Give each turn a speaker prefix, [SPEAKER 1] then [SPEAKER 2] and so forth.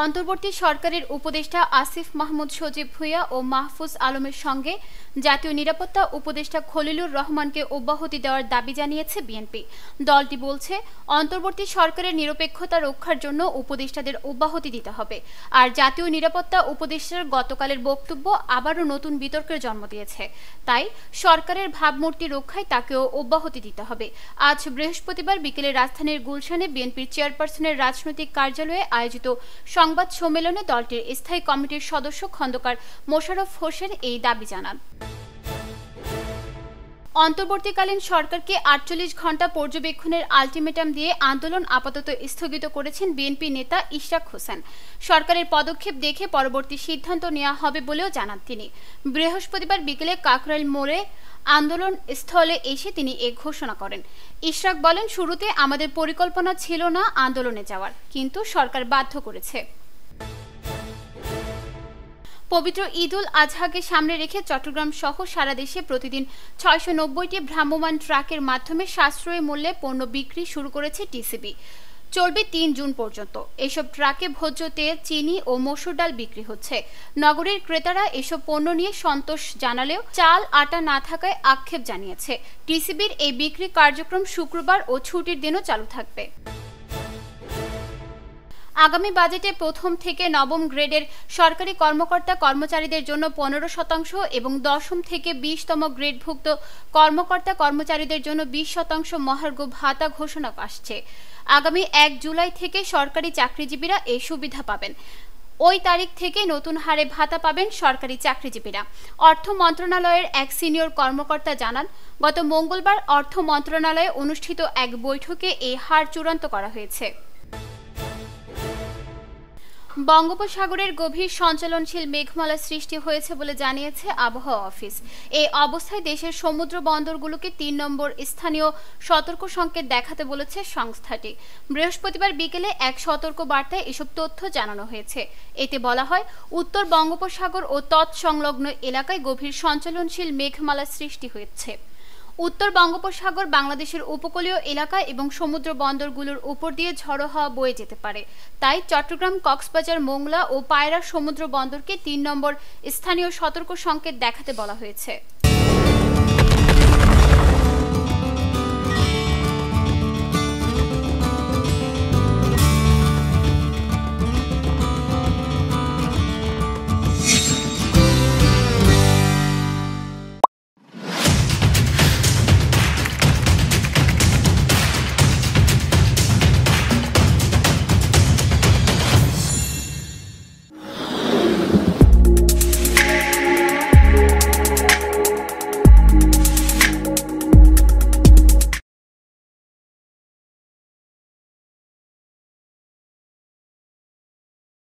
[SPEAKER 1] অন্তর্বর্তী সরকারের উপদেষ্টা আসিফ মাহমুদ সজীব ভুঁইয়া ও মাহফুজ আলমের সঙ্গে জাতীয় নিরাপত্তা উপদেষ্টা খলিলুর রহমানকে অব্যাহতি দেওয়ার দাবি জানিয়েছে বিএনপি। দলটি বলছে, অন্তর্বর্তী সরকারের নিরপেক্ষতা রক্ষার জন্য উপদেষ্টাদের অব্যাহতি দিতে হবে। আর জাতীয় নিরাপত্তা উপদেষ্টার গতকালের বক্তব্য আবারও নতুন বিতর্কের জন্ম দিয়েছে। তাই সরকারের ভাবমূর্তি রক্ষায় তাকেও অব্যাহতি দিতে হবে। আজ বৃহস্পতিবার বিকেলে রাজধানীর গুলশানে বিএনপির চেয়ারপারসনের রাজনৈতিক কার্যালয়ে আয়োজিত সংবাদ সম্মেলনে দলটির স্থায়ী কমিটির সদস্য খন্দকার মোশাররফ হোসেন এই দাবি জানান। অন্তর্বর্তীকালীন সরকারকে ৪৮ ঘণ্টা পর্যবেক্ষণের আলটিমেটাম দিয়ে আন্দোলন আপাতত স্থগিত করেছেন বিএনপি নেতা ইশরাক হোসেন। সরকারের পদক্ষেপ দেখে পরবর্তী সিদ্ধান্ত নেওয়া হবে বলেও জানান তিনি। বৃহস্পতিবার বিকেলে কাকরাইল মোড়ে আন্দোলন স্থলে এসে তিনি এ ঘোষণা করেন। ইশরাক বলেন, শুরুতে আমাদের পরিকল্পনা ছিল না আন্দোলনে যাওয়ার, কিন্তু সরকার বাধ্য করেছে। পবিত্র ঈদুল আজহাকে সামনে রেখে চট্টগ্রাম সহ সারা দেশে প্রতিদিন ৬৯০টি ভ্রাম্যমাণ ট্রাকের মাধ্যমে সাশ্রয়ী মূল্যে পণ্য বিক্রি শুরু করেছে টিসিবি। চলবে ৩ জুন পর্যন্ত। এসব ট্রাকে ভোজ্য তেল, চিনি ও মসুর ডাল বিক্রি হচ্ছে। নগরীর ক্রেতারা এসব পণ্য নিয়ে সন্তোষ জানালেও চাল, আটা না থাকায় আক্ষেপ জানিয়েছে। টিসিবির এই বিক্রি কার্যক্রম শুক্রবার ও ছুটির দিনও চালু থাকবে। আগামী বাজেটে প্রথম থেকে নবম গ্রেডের সরকারি কর্মকর্তা কর্মচারীদের জন্য ১৫% এবং দশম থেকে ২০তম গ্রেডভুক্ত কর্মকর্তা কর্মচারীদের জন্য ২০% মহার্ঘ ভাতা ঘোষণা আসছে। আগামী ১ জুলাই থেকে সরকারি চাকরিজীবীরা এই সুবিধা পাবেন। ওই তারিখ থেকে নতুন হারে ভাতা পাবেন সরকারি চাকরিজীবীরা। অর্থ মন্ত্রণালয়ের এক সিনিয়র কর্মকর্তা জানান, গত মঙ্গলবার অর্থ মন্ত্রণালয়ে অনুষ্ঠিত এক বৈঠকে এই হার চূড়ান্ত করা হয়েছে। বঙ্গোপসাগরের গভীর সঞ্চালনশীল মেঘমালা সৃষ্টি হয়েছে বলে জানিয়েছে আবহাওয়া অফিস। এই অবস্থায় দেশের সমুদ্র বন্দরগুলোকে ৩ নম্বর স্থানীয় সতর্ক সংকেত দেখাতে বলেছে সংস্থাটি। বৃহস্পতিবার বিকেলে এক সতর্ক বার্তায় এসব তথ্য জানানো হয়েছে। এতে বলা হয়, উত্তর বঙ্গোপসাগর ও তৎসংলগ্ন এলাকায় গভীর সঞ্চালনশীল মেঘমালা সৃষ্টি হয়েছে। উত্তর বঙ্গোপসাগর, বাংলাদেশের উপকূলীয় এলাকা এবং সমুদ্র বন্দরগুলোর উপর দিয়ে ঝড়ো হাওয়া বয়ে যেতে পারে। তাই চট্টগ্রাম, কক্সবাজার, মোংলা ও পায়রা সমুদ্র বন্দরকে ৩ নম্বর স্থানীয় সতর্ক সংকেত দেখাতে বলা হয়েছে।